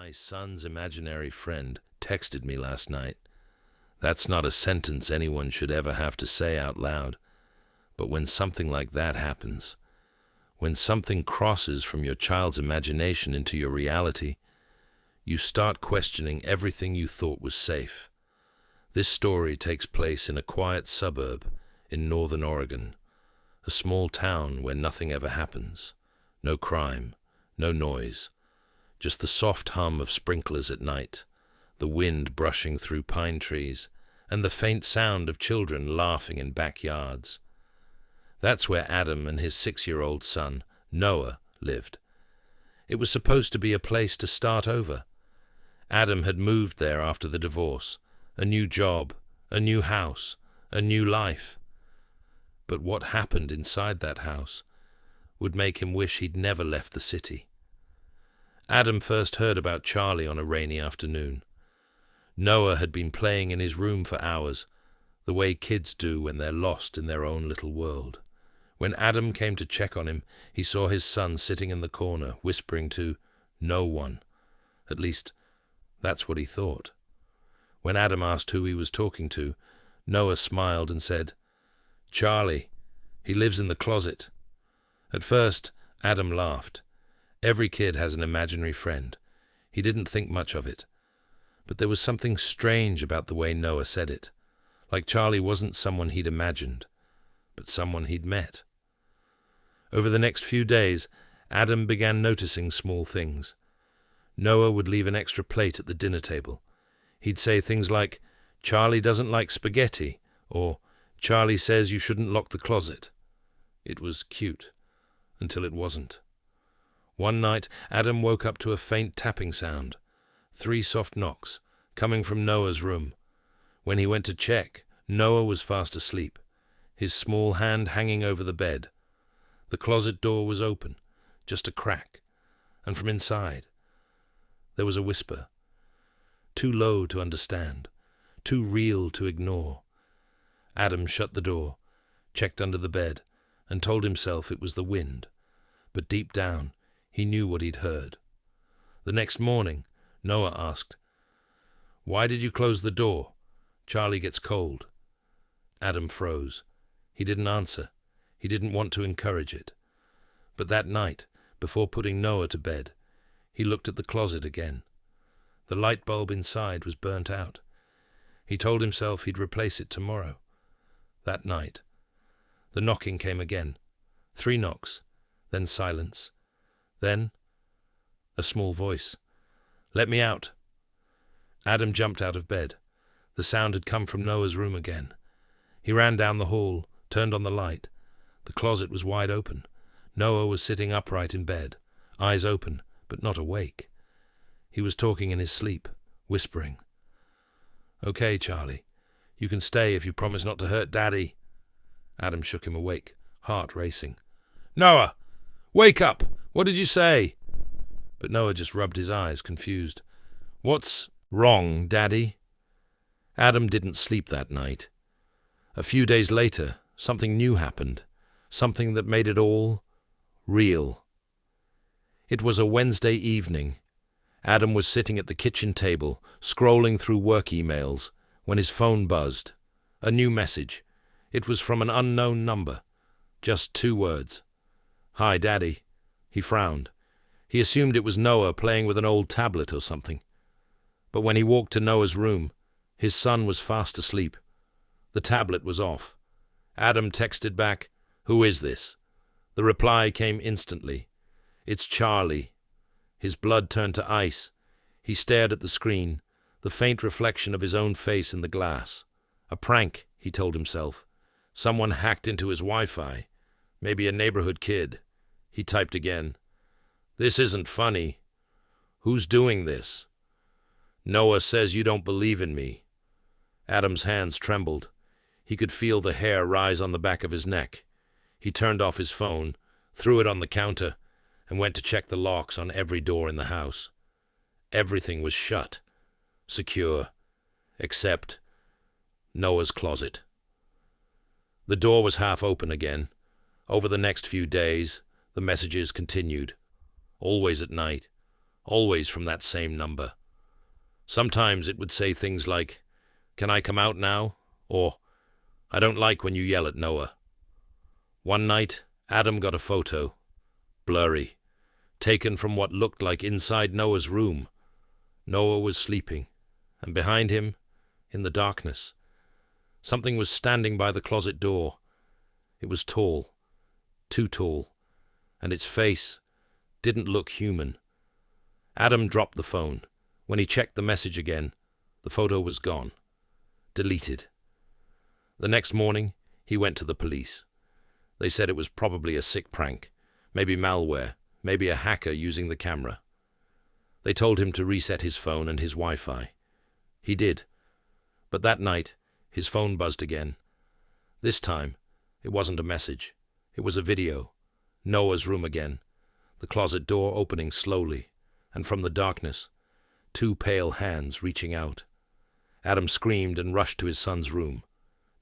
My son's imaginary friend texted me last night. That's not a sentence anyone should ever have to say out loud. But when something like that happens, when something crosses from your child's imagination into your reality, you start questioning everything you thought was safe. This story takes place in a quiet suburb in northern Oregon, a small town where nothing ever happens. No crime, no noise, just the soft hum of sprinklers at night, the wind brushing through pine trees, and the faint sound of children laughing in backyards. That's where Adam and his 6-year-old son, Noah, lived. It was supposed to be a place to start over. Adam had moved there after the divorce, a new job, a new house, a new life. But what happened inside that house would make him wish he'd never left the city. Adam first heard about Charlie on a rainy afternoon. Noah had been playing in his room for hours, the way kids do when they're lost in their own little world. When Adam came to check on him, he saw his son sitting in the corner, whispering to no one. At least, that's what he thought. When Adam asked who he was talking to, Noah smiled and said, "Charlie. He lives in the closet." At first, Adam laughed. Every kid has an imaginary friend. He didn't think much of it. But there was something strange about the way Noah said it, like Charlie wasn't someone he'd imagined, but someone he'd met. Over the next few days, Adam began noticing small things. Noah would leave an extra plate at the dinner table. He'd say things like, "Charlie doesn't like spaghetti," or "Charlie says you shouldn't lock the closet." It was cute, until it wasn't. One night, Adam woke up to a faint tapping sound, 3 soft knocks, coming from Noah's room. When he went to check, Noah was fast asleep, his small hand hanging over the bed. The closet door was open, just a crack, and from inside, there was a whisper, too low to understand, too real to ignore. Adam shut the door, checked under the bed, and told himself it was the wind, but deep down, he knew what he'd heard. The next morning, Noah asked, "Why did you close the door? Charlie gets cold." Adam froze. He didn't answer. He didn't want to encourage it. But that night, before putting Noah to bed, he looked at the closet again. The light bulb inside was burnt out. He told himself he'd replace it tomorrow. That night, the knocking came again. 3 knocks, then silence. Then, a small voice. "Let me out." Adam jumped out of bed. The sound had come from Noah's room again. He ran down the hall, turned on the light. The closet was wide open. Noah was sitting upright in bed, eyes open, but not awake. He was talking in his sleep, whispering. "Okay, Charlie. You can stay if you promise not to hurt Daddy." Adam shook him awake, heart racing. "Noah! Wake up! What did you say?" But Noah just rubbed his eyes, confused. "What's wrong, Daddy?" Adam didn't sleep that night. A few days later, something new happened, something that made it all real. It was a Wednesday evening. Adam was sitting at the kitchen table, scrolling through work emails, when his phone buzzed. A new message. It was from an unknown number. Just 2 words. "Hi, Daddy." He frowned. He assumed it was Noah playing with an old tablet or something. But when he walked to Noah's room, his son was fast asleep. The tablet was off. Adam texted back, "Who is this?" The reply came instantly. "It's Charlie." His blood turned to ice. He stared at the screen, the faint reflection of his own face in the glass. A prank, he told himself. Someone hacked into his Wi-Fi. Maybe a neighborhood kid. He typed again. "This isn't funny. Who's doing this?" "Noah says you don't believe in me." Adam's hands trembled. He could feel the hair rise on the back of his neck. He turned off his phone, threw it on the counter, and went to check the locks on every door in the house. Everything was shut, secure, except Noah's closet. The door was half open again. Over the next few days, the messages continued. Always at night. always from that same number. Sometimes it would say things like, "Can I come out now?" or "I don't like when you yell at Noah." One night, Adam got a photo, blurry, taken from what looked like inside Noah's room. Noah was sleeping, and behind him, in the darkness, something was standing by the closet door. It was tall, too tall, and its face didn't look human. Adam dropped the phone. When he checked the message again, the photo was gone. Deleted. The next morning, he went to the police. They said it was probably a sick prank, maybe malware, maybe a hacker using the camera. They told him to reset his phone and his Wi-Fi. He did. But that night, his phone buzzed again. This time, it wasn't a message. It was a video. Noah's room again. The closet door opening slowly, and from the darkness, two pale hands reaching out. Adam screamed and rushed to his son's room.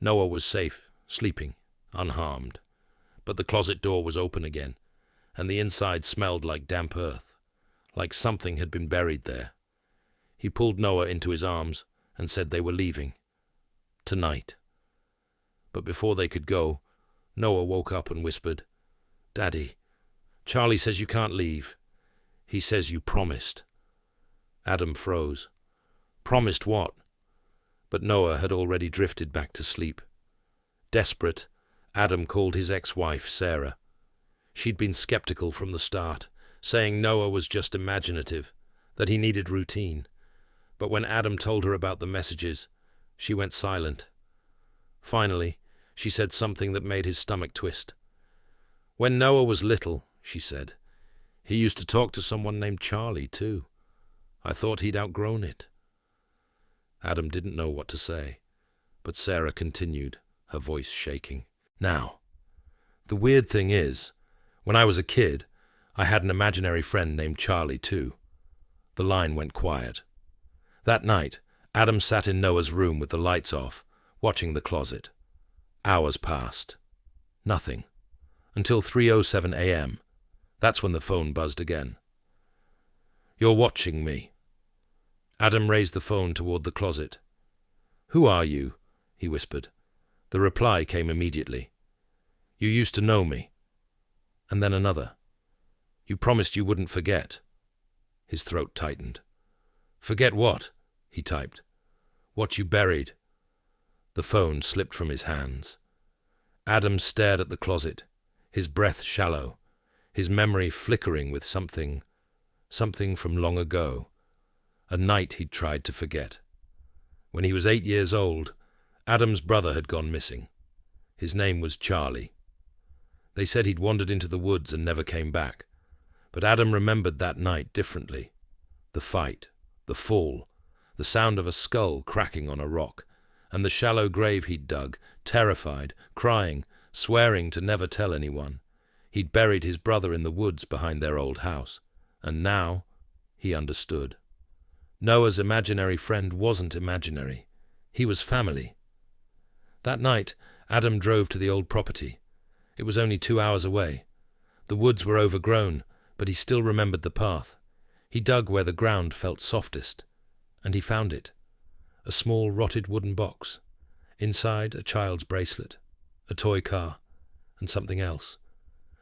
Noah was safe, sleeping, unharmed. But the closet door was open again, and the inside smelled like damp earth, like something had been buried there. He pulled Noah into his arms and said they were leaving. Tonight. But before they could go, Noah woke up and whispered, "Daddy, Charlie says you can't leave. He says you promised." Adam froze. Promised what? But Noah had already drifted back to sleep. Desperate, Adam called his ex-wife, Sarah. She'd been skeptical from the start, saying Noah was just imaginative, that he needed routine. But when Adam told her about the messages, she went silent. Finally, she said something that made his stomach twist. "When Noah was little," she said, "he used to talk to someone named Charlie, too. I thought he'd outgrown it." Adam didn't know what to say, but Sarah continued, her voice shaking. "Now, the weird thing is, when I was a kid, I had an imaginary friend named Charlie, too." The line went quiet. That night, Adam sat in Noah's room with the lights off, watching the closet. Hours passed. Nothing. Until 3:07 a.m. That's when the phone buzzed again. "You're watching me." Adam raised the phone toward the closet. "Who are you?" he whispered. The reply came immediately. "You used to know me." And then another. "You promised you wouldn't forget." His throat tightened. "Forget what?" he typed. "What you buried." The phone slipped from his hands. Adam stared at the closet, his breath shallow, his memory flickering with something from long ago, a night he'd tried to forget. When he was 8 years old, Adam's brother had gone missing. His name was Charlie. They said he'd wandered into the woods and never came back, but Adam remembered that night differently. The fight, the fall, the sound of a skull cracking on a rock, and the shallow grave he'd dug, terrified, crying, swearing to never tell anyone. He'd buried his brother in the woods behind their old house, and now he understood. Noah's imaginary friend wasn't imaginary. He was family. That night, Adam drove to the old property. It was only 2 hours away. The woods were overgrown, but he still remembered the path. He dug where the ground felt softest, and he found it. A small rotted wooden box. Inside, a child's bracelet, a toy car, and something else.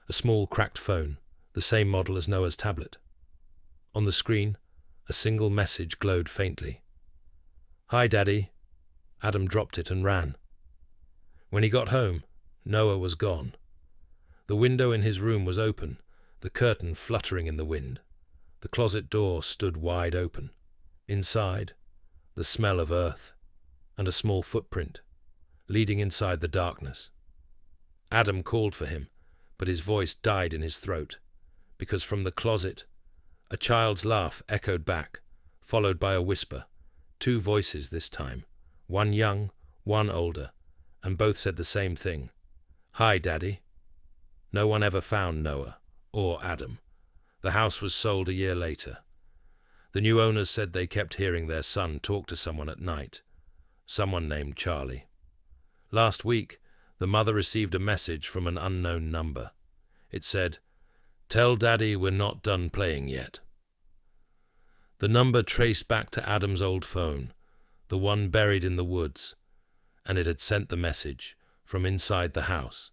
A small cracked phone, the same model as Noah's tablet. On the screen, a single message glowed faintly. "Hi, Daddy." Adam dropped it and ran. When he got home, Noah was gone. The window in his room was open, the curtain fluttering in the wind. The closet door stood wide open. Inside, the smell of earth, and a small footprint, leading inside the darkness. Adam called for him, but his voice died in his throat, because from the closet, a child's laugh echoed back, followed by a whisper. 2 voices this time, one young, one older, and both said the same thing. "Hi, Daddy." No one ever found Noah, or Adam. The house was sold a year later. The new owners said they kept hearing their son talk to someone at night, someone named Charlie. Last week, the mother received a message from an unknown number. It said, "Tell Daddy we're not done playing yet." The number traced back to Adam's old phone, the one buried in the woods, and it had sent the message from inside the house.